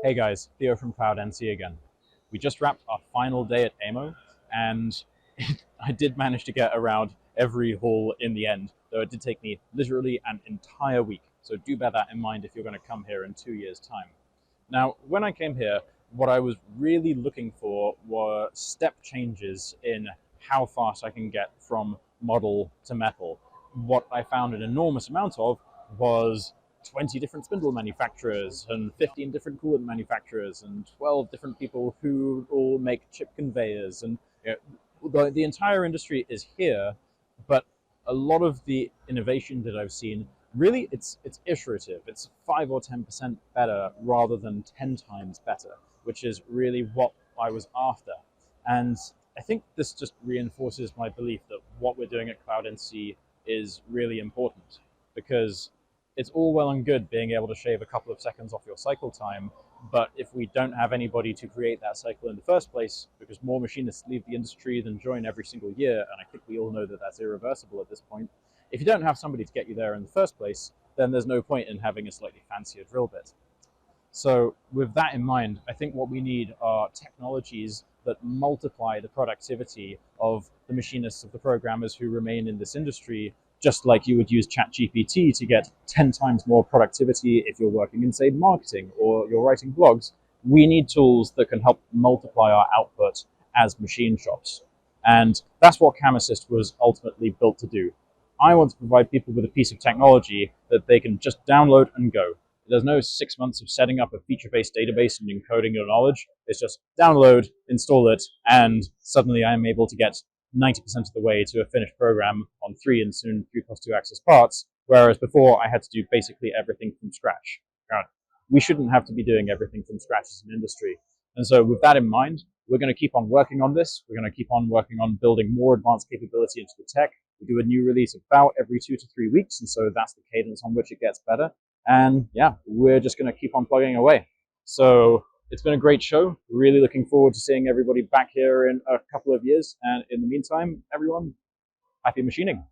Hey guys, Theo from CloudNC again. We just wrapped our final day at EMO, and I did manage to get around every hall in the end, though it did take me literally an entire week. So do bear that in mind if you're going to come here in 2 years' time. Now, when I came here, what I was really looking for were step changes in how fast I can get from model to metal. What I found an enormous amount of was 20 different spindle manufacturers and 15 different coolant manufacturers and 12 different people who all make chip conveyors. And the entire industry is here, but a lot of the innovation that I've seen, really it's iterative. It's 5 or 10% better rather than 10 times better, which is really what I was after. And I think this just reinforces my belief that what we're doing at CloudNC is really important, because it's all well and good being able to shave a couple of seconds off your cycle time, but if we don't have anybody to create that cycle in the first place, because more machinists leave the industry than join every single year, and I think we all know that that's irreversible at this point, if you don't have somebody to get you there in the first place, then there's no point in having a slightly fancier drill bit. So with that in mind, I think what we need are technologies that multiply the productivity of the machinists, of the programmers who remain in this industry, just like you would use ChatGPT to get 10 times more productivity if you're working in, say, marketing or you're writing blogs. We need tools that can help multiply our output as machine shops. And that's what CAM Assist was ultimately built to do. I want to provide people with a piece of technology that they can just download and go. There's no 6 months of setting up a feature-based database and encoding your knowledge. It's just download, install it, and suddenly I'm able to get 90% of the way to a finished program on 3 and soon 3+2 axis parts, whereas before I had to do basically everything from scratch. We shouldn't have to be doing everything from scratch as an industry. And so with that in mind, we're going to keep on working on this. We're going to keep on working on building more advanced capability into the tech. We do a new release about every 2 to 3 weeks, and so that's the cadence on which it gets better. And yeah, we're just going to keep on plugging away. So it's been a great show. Really looking forward to seeing everybody back here in a couple of years. And in the meantime, everyone, happy machining.